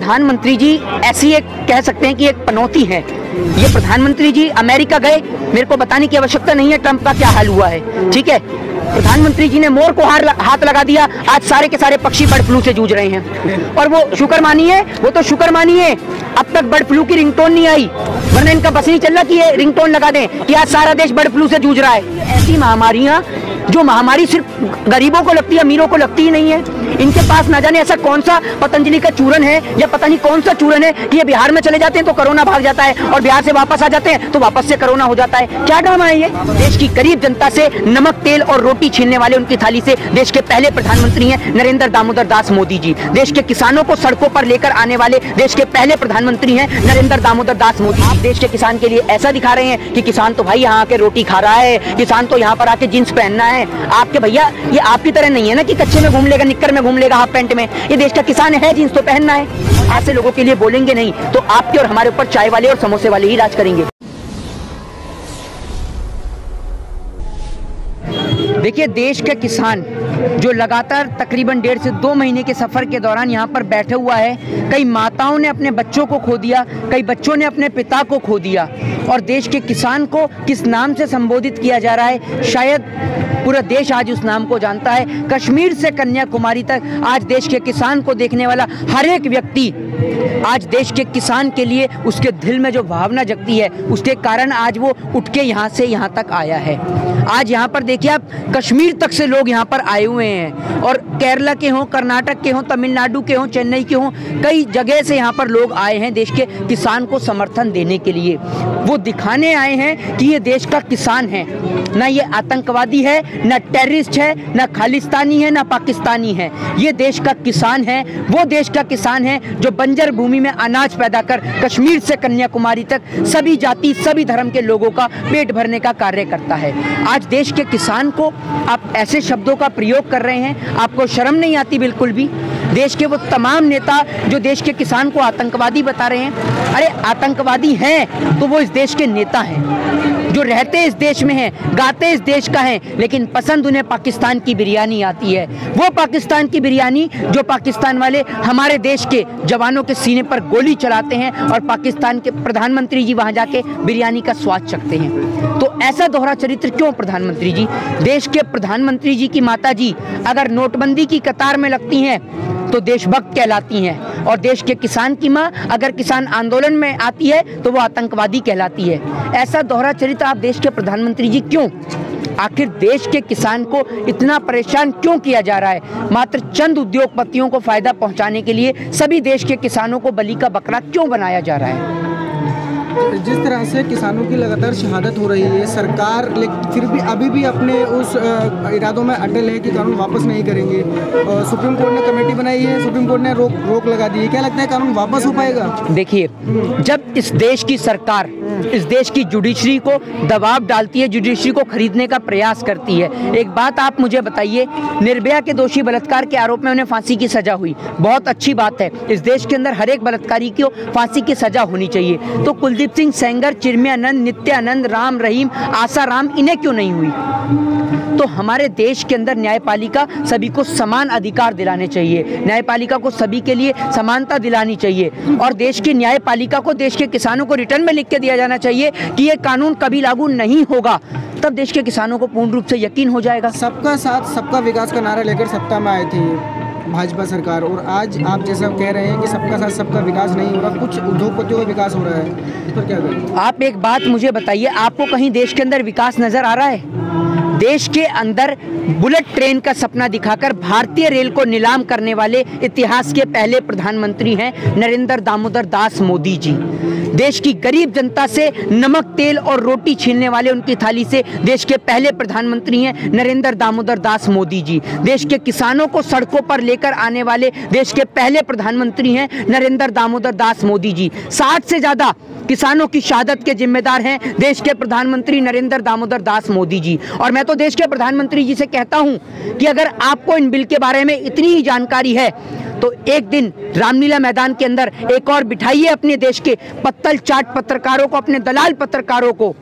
प्रधानमंत्री जी ऐसी एक कह सकते हैं कि एक पनौती है। ये प्रधानमंत्री जी अमेरिका गए, मेरे को बताने की आवश्यकता नहीं है ट्रंप का क्या हाल हुआ है, ठीक है। प्रधानमंत्री जी ने मोर को हाथ लगा दिया, आज सारे के सारे पक्षी बर्ड फ्लू से जूझ रहे हैं। और वो शुक्र मानिए, वो तो शुक्र मानिए अब तक बर्ड फ्लू की रिंगटोन नहीं आई, वरना इनका बस नहीं चल रहा कि ये रिंगटोन लगा दें कि आज सारा देश बर्ड फ्लू से जूझ रहा है। ऐसी महामारियां जो महामारी सिर्फ गरीबों को लगती है, अमीरों को लगती ही नहीं है। इनके पास ना जाने ऐसा कौन सा पतंजलि का चूरन है या पता नहीं कौन सा चूरन है कि ये बिहार में चले जाते हैं तो कोरोना भाग जाता है और बिहार से वापस आ जाते हैं तो वापस से कोरोना हो जाता है। क्या ड्रामा है ये? देश की गरीब जनता से नमक तेल और रोटी छीनने वाले उनकी थाली से देश के पहले प्रधानमंत्री हैं नरेंद्र दामोदर दास मोदी जी। देश के किसानों को सड़कों पर लेकर आने वाले देश के पहले प्रधानमंत्री हैं नरेंद्र दामोदर दास मोदी। आप देश के किसान के लिए ऐसा दिखा रहे हैं कि किसान तो भाई यहाँ आके रोटी खा रहा है, किसान तो यहाँ पर आके जींस पहनना है। आपके भैया ये आपकी तरह नहीं है ना कि कच्चे में घूम लेगा, निक्कर में घूम लेगा, हाफ पैंट में। ये देश का किसान है, जींस तो पहनना है। ऐसे लोगों के लिए बोलेंगे नहीं तो आपके और हमारे ऊपर चाय वाले और समोसे वाले ही राज करेंगे। देखिए, देश के किसान जो लगातार तकरीबन 1.5 से 2 महीने के सफ़र के दौरान यहाँ पर बैठे हुआ है, कई माताओं ने अपने बच्चों को खो दिया, कई बच्चों ने अपने पिता को खो दिया। और देश के किसान को किस नाम से संबोधित किया जा रहा है, शायद पूरा देश आज उस नाम को जानता है। कश्मीर से कन्याकुमारी तक आज देश के किसान को देखने वाला हर एक व्यक्ति आज देश के किसान के लिए उसके दिल में जो भावना जगती है उसके कारण आज वो उठ के यहाँ से यहाँ तक आया है। आज यहाँ पर देखिए आप, कश्मीर तक से लोग यहाँ पर आए हुए हैं और केरला के हों, कर्नाटक के हों, तमिलनाडु के हों, चेन्नई के हों, कई जगह से यहाँ पर लोग आए हैं देश के किसान को समर्थन देने के लिए। वो दिखाने आए हैं कि ये देश का किसान है, ना ये आतंकवादी है, ना टेररिस्ट है, ना खालिस्तानी है, ना पाकिस्तानी है। ये देश का किसान है, वो देश का किसान है जो बंजर भूमि में अनाज पैदा कर कश्मीर से कन्याकुमारी तक सभी जाति सभी धर्म के लोगों का पेट भरने का कार्य करता है। आज देश के किसान को आप ऐसे शब्दों का प्रयोग कर रहे हैं, आपको शर्म नहीं आती बिल्कुल भी? देश के वो तमाम नेता जो देश के किसान को आतंकवादी बता रहे हैं, अरे आतंकवादी हैं तो वो इस देश के नेता हैं जो रहते इस देश में हैं, गाते इस देश का हैं, लेकिन पसंद उन्हें पाकिस्तान की बिरयानी आती है। वो पाकिस्तान की बिरयानी जो पाकिस्तान वाले हमारे देश के जवानों के सीने पर गोली चलाते हैं और पाकिस्तान के प्रधानमंत्री जी वहां जाके बिरयानी का स्वाद चखते हैं। तो ऐसा दोहरा चरित्र क्यों प्रधानमंत्री जी? देश के प्रधानमंत्री जी की माता जी अगर नोटबंदी की कतार में लगती हैं तो देशभक्त कहलाती हैं, और देश के किसान की माँ अगर किसान आंदोलन में आती है तो वो आतंकवादी कहलाती है। ऐसा दोहरा चरित्र आप देश के प्रधानमंत्री जी क्यों? आखिर देश के किसान को इतना परेशान क्यों किया जा रहा है? मात्र चंद उद्योगपतियों को फायदा पहुंचाने के लिए सभी देश के किसानों को बलि का बकरा क्यों बनाया जा रहा है? जिस तरह से किसानों की लगातार शहादत हो रही है, सरकार फिर भी अभी भी अपने उस इरादों में अटल है कि कानून वापस नहीं करेंगे। सुप्रीम कोर्ट ने कमेटी बनाई है, सुप्रीम कोर्ट ने रोक लगा दी है। क्या लगता है कानून वापस हो पाएगा? देखिए, जब इस देश की सरकार इस देश की जुडिशरी को दबाव डालती है, जुडिशरी को खरीदने का प्रयास करती है। एक बात आप मुझे बताइए, निर्भया के दोषी बलात्कार के आरोप में उन्हें फांसी की सजा हुई, बहुत अच्छी बात है। इस देश के अंदर हर एक बलात्कारी को फांसी की सजा होनी चाहिए। तो कुलदीप सिंह सेंगर, चिन्मयानंद, नित्यानंद, राम रहीम, आसाराम, इन्हें क्यों नहीं हुई? तो हमारे देश के अंदर न्यायपालिका सभी को समान अधिकार दिलाने चाहिए, न्यायपालिका को सभी के लिए समानता दिलानी चाहिए, और देश की न्यायपालिका को देश के किसानों को रिटर्न में लिख के दिया जाना चाहिए कि ये कानून कभी लागू नहीं होगा। तब देश के किसानों को पूर्ण रूप से यकीन हो जाएगा। सबका साथ सबका विकास का नारा लेकर सत्ता में आई थी भाजपा सरकार, और आज आप जैसा कह रहे हैं कि सबका साथ सबका विकास नहीं हो रहा, कुछ उद्योगपतियों का विकास हो रहा है, इस पर क्या करें? आप एक बात मुझे बताइए, आपको कहीं देश के अंदर विकास नजर आ रहा है? देश के अंदर बुलेट ट्रेन का सपना दिखाकर भारतीय रेल को नीलाम करने वाले इतिहास के पहले प्रधानमंत्री हैं नरेंद्र दामोदर दास मोदी जी। देश की गरीब जनता से नमक तेल और रोटी छीनने वाले उनकी थाली से देश के पहले प्रधानमंत्री हैं नरेंद्र दामोदर दास मोदी जी। देश के किसानों को सड़कों पर लेकर आने वाले देश के पहले प्रधानमंत्री हैं नरेंद्र दामोदर दास मोदी जी। 60 से ज़्यादा किसानों की शहादत के जिम्मेदार हैं देश के प्रधानमंत्री नरेंद्र दामोदर दास मोदी जी। और मैं तो देश के प्रधानमंत्री जी से कहता हूं कि अगर आपको इन बिल के बारे में इतनी ही जानकारी है तो एक दिन रामलीला मैदान के अंदर एक और बिठाइए अपने देश के पत्तल चाट पत्रकारों को, अपने दलाल पत्रकारों को,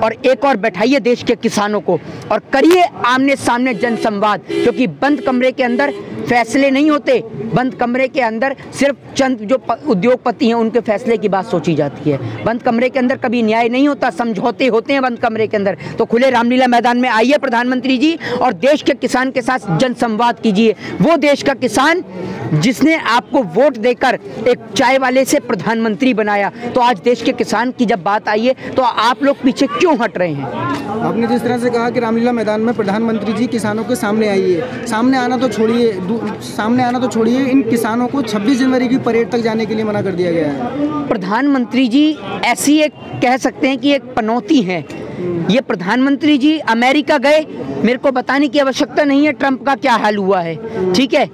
और एक और बैठाइए देश के किसानों को और करिए आमने सामने जनसंवाद। क्योंकि बंद कमरे के अंदर फैसले नहीं होते, बंद कमरे के अंदर सिर्फ चंद जो उद्योगपति हैं उनके फैसले की बात सोची जाती है। बंद कमरे के अंदर कभी न्याय नहीं होता, समझौते होते हैं बंद कमरे के अंदर। तो खुले रामलीला मैदान में आइए प्रधानमंत्री जी और देश के किसान के साथ जनसंवाद कीजिए। वो देश का किसान जिसने आपको वोट देकर एक चाय वाले से प्रधानमंत्री बनाया। तो आज देश के किसान की जब बात आई है तो आप लोग पीछे क्यों हट रहे हैं? आपने जिस तरह से कहा कि रामलीला मैदान में प्रधानमंत्री जी किसानों के सामने आइए, सामने आना तो छोड़िए, इन किसानों को 26 जनवरी की परेड तक जाने के लिए मना कर दिया गया है। प्रधानमंत्री जी ऐसी एक कह सकते हैं कि एक पनौती है। ये प्रधानमंत्री जी अमेरिका गए, मेरे को बताने की आवश्यकता नहीं है ट्रंप का क्या हाल हुआ है, ठीक है।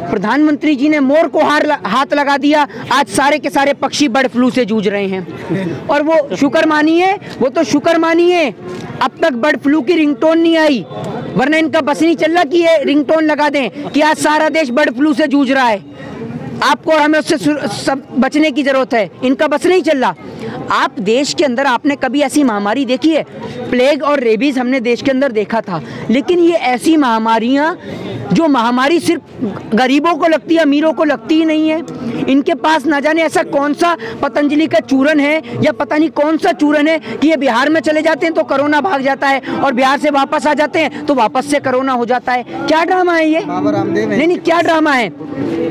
प्रधानमंत्री जी ने मोर को हाथ लगा दिया, आज सारे के सारे पक्षी बर्ड फ्लू से जूझ रहे हैं। और वो शुक्र मानिए, वो तो शुक्र मानिए अब तक बर्ड फ्लू की रिंगटोन नहीं आई, वरना इनका बस नहीं चल रहा कि ये रिंगटोन लगा दें कि आज सारा देश बर्ड फ्लू से जूझ रहा है। आपको और हमें उससे सब बचने की जरूरत है, इनका बस नहीं चल रहा। आप देश के अंदर आपने कभी ऐसी महामारी देखी है? प्लेग और रेबीज हमने देश के अंदर देखा था, लेकिन ये ऐसी महामारियां जो महामारी सिर्फ गरीबों को लगती है, अमीरों को लगती ही नहीं है। इनके पास ना जाने ऐसा कौन सा पतंजलि का चूरन है या पता नहीं कौन सा चूरन है कि ये बिहार में चले जाते हैं तो कोरोना भाग जाता है और बिहार से वापस आ जाते हैं तो वापस से कोरोना हो जाता है। क्या ड्रामा है ये? बाबा रामदेव नहीं, क्या ड्रामा है?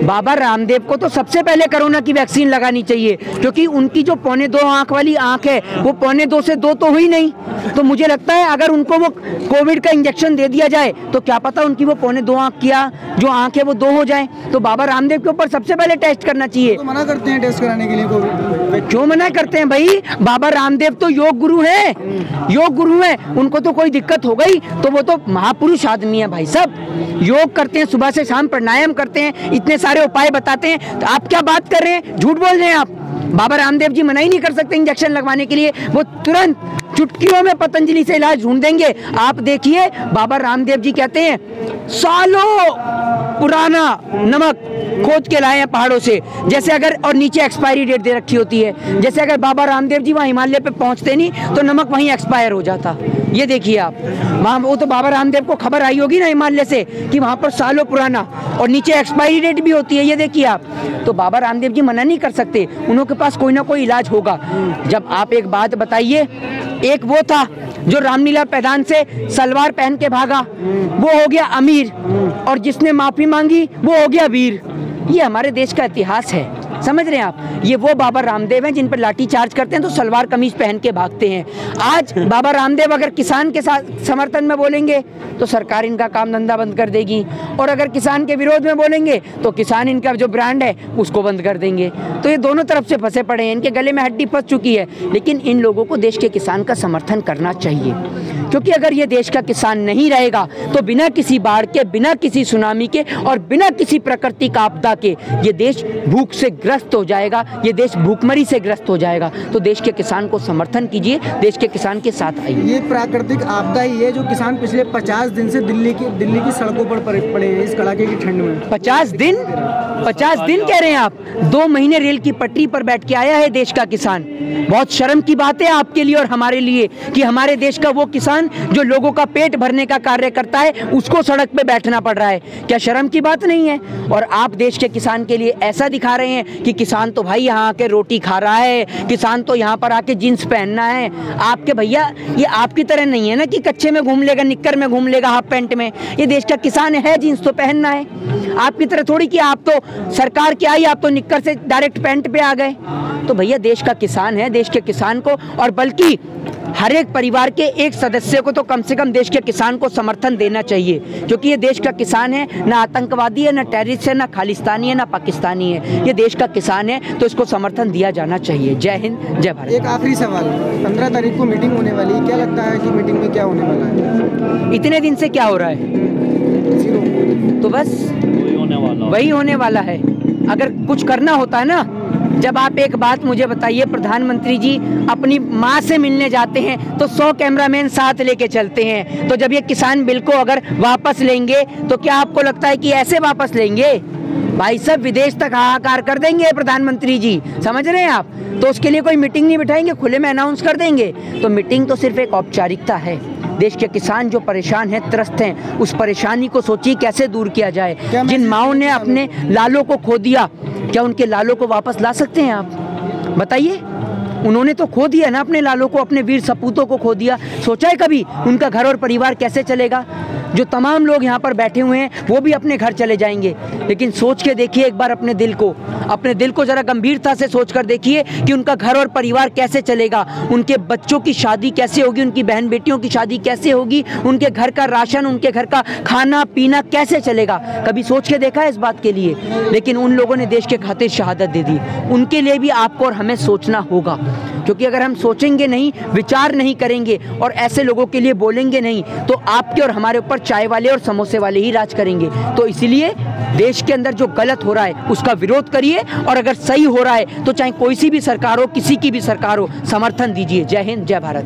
बाबा रामदेव को तो सबसे पहले कोरोना की वैक्सीन लगानी चाहिए, क्योंकि उनकी जो 1.25 आंख वाली आंख है वो 1.25 से 2 तो हुई नहीं। तो मुझे लगता है अगर उनको वो कोविड का इंजेक्शन दे दिया जाए तो क्या पता उनकी वो 1.25 आंख किया जो आंख है वो 2 हो जाए। तो बाबा रामदेव के ऊपर सबसे पहले टेस्ट करना चाहिए। तो मना करते हैं टेस्ट कराने के लिए कोविड? क्यों मना करते हैं भाई? बाबा रामदेव तो योग गुरु हैं, योग गुरु हैं, उनको तो कोई दिक्कत हो गई तो वो तो महापुरुष आदमी है भाई साहब। योग करते हैं, सुबह से शाम प्राणायाम करते हैं, इतने सारे उपाय बताते हैं। तो आप क्या बात कर रहे हैं? झूठ बोल रहे हैं आप। बाबा रामदेव जी मना ही नहीं कर सकते इंजेक्शन लगवाने के लिए, वो तुरंत चुटकियों में पतंजलि से इलाज ढूंढ देंगे। आप देखिए बाबा रामदेव जी कहते हैं सालों पुराना नमक खोद के लाए हैं पहाड़ों से, जैसे अगर, और नीचे एक्सपायरी डेट दे रखी होती है, जैसे अगर बाबा रामदेव जी वहाँ हिमालय पे पहुँचते नहीं तो नमक वहीं एक्सपायर हो जाता। ये देखिए आप, वहाँ वो तो बाबा रामदेव को खबर आई होगी ना हिमालय से कि वहाँ पर सालों पुराना और नीचे एक्सपायरी डेट भी होती है। ये देखिए आप, तो बाबा रामदेव जी मना नहीं कर सकते, उनके पास कोई ना कोई इलाज होगा। जब आप एक बात बताइए, एक वो था जो रामलीला मैदान से सलवार पहन के भागा, वो हो गया अमीर, और जिसने माफी मांगी वो हो गया वीर। ये हमारे देश का इतिहास है, समझ रहे हैं आप? ये वो बाबा रामदेव हैं जिन पर लाठी चार्ज करते हैं तो सलवार कमीज पहन के भागते हैं। आज बाबा रामदेव अगर किसान के साथ समर्थन में बोलेंगे तो सरकार इनका काम धंधा बंद कर देगी, और अगर किसान के विरोध में बोलेंगे तो किसान इनका जो ब्रांड है उसको बंद कर देंगे। तो ये दोनों तरफ से फंसे पड़े हैं, इनके गले में हड्डी फंस चुकी है। लेकिन इन लोगों को देश के किसान का समर्थन करना चाहिए, क्योंकि अगर ये देश का किसान नहीं रहेगा तो बिना किसी बाढ़ के, बिना किसी सुनामी के और बिना किसी प्राकृतिक आपदा के ये देश भूख से ग्रस्त हो जाएगा, ये देश भूखमरी से ग्रस्त हो जाएगा। तो देश के किसान को समर्थन कीजिए, देश के किसान के साथ आइए। ये प्राकृतिक आपदा ही है जो किसान पिछले 50 दिन से दिल्ली की सड़कों पर पड़े हैं इस कड़ाके की ठंड में। 50 दिन कह रहे हैं आप? 2 महीने रेल की पटरी पर बैठ के आया है देश का किसान। बहुत शर्म की बात है आपके लिए और हमारे लिए कि हमारे देश का वो किसान जो लोगों का पेट भरने का कार्य करता है उसको सड़क पे बैठना पड़ रहा है। क्या शर्म की बात नहीं है? और आप देश के किसान के लिए ऐसा दिखा रहे हैं कि किसान तो भाई यहाँ आके रोटी खा रहा है, किसान तो यहाँ पर आके जींस पहनना है। आपके भैया ये आपकी तरह नहीं है ना कि कच्चे में घूम लेगा, निक्कर में घूम लेगा, हाफ पैंट में। ये देश का किसान है, जींस तो पहनना है। आपकी तरह थोड़ी कि आप तो सरकार क्या आई, आप तो निक्कर से डायरेक्ट पैंट पे आ गए। तो भैया देश का किसान है, देश के किसान को, और बल्कि हर एक परिवार के एक सदस्य को तो कम से कम देश के किसान को समर्थन देना चाहिए, क्योंकि ये देश का किसान है, ना आतंकवादी है, ना टेररिस्ट है, ना खालिस्तानी है, ना पाकिस्तानी है। ये देश का किसान है तो इसको समर्थन दिया जाना चाहिए। जय हिंद, जय भारत। एक आखिरी सवाल, 15 तारीख को मीटिंग होने वाली है, क्या लगता है कि मीटिंग में क्या होने वाला है? इतने दिन से क्या हो रहा है? तो बस वही होने वाला है। अगर कुछ करना होता है ना जब आप एक बात मुझे बताइए, प्रधानमंत्री जी अपनी माँ से मिलने जाते हैं तो 100 कैमरामैन साथ लेके चलते हैं। तो जब ये किसान बिल को अगर वापस लेंगे तो क्या आपको लगता है कि ऐसे वापस लेंगे? भाई साहब, विदेश तक हाहाकार कर देंगे प्रधानमंत्री जी, समझ रहे हैं आप? तो उसके लिए कोई मीटिंग नहीं बिठाएंगे, खुले में अनाउंस कर देंगे। तो मीटिंग तो सिर्फ एक औपचारिकता है। देश के किसान जो परेशान हैं, त्रस्त हैं, उस परेशानी को सोचिए कैसे दूर किया जाए। जिन माओं ने अपने लालों को खो दिया, क्या उनके लालों को वापस ला सकते हैं आप? बताइए। उन्होंने तो खो दिया ना अपने लालों को, अपने वीर सपूतों को खो दिया। सोचा है कभी उनका घर और परिवार कैसे चलेगा? जो तमाम लोग यहाँ पर बैठे हुए हैं वो भी अपने घर चले जाएंगे। लेकिन सोच के देखिए एक बार अपने दिल को जरा गंभीरता से सोच कर देखिए कि उनका घर और परिवार कैसे चलेगा, उनके बच्चों की शादी कैसे होगी, उनकी बहन बेटियों की शादी कैसे होगी, उनके घर का राशन, उनके घर का खाना पीना कैसे चलेगा? कभी सोच के देखा है इस बात के लिए? लेकिन उन लोगों ने देश के खातिर शहादत दे दी। उनके लिए भी आपको और हमें सोचना होगा, क्योंकि अगर हम सोचेंगे नहीं, विचार नहीं करेंगे और ऐसे लोगों के लिए बोलेंगे नहीं, तो आपके और हमारे ऊपर चाय वाले और समोसे वाले ही राज करेंगे। तो इसलिए देश के अंदर जो गलत हो रहा है उसका विरोध करिए, और अगर सही हो रहा है तो चाहे कोई सी भी सरकार हो, किसी की भी सरकार हो, समर्थन दीजिए। जय हिंद, जय भारत।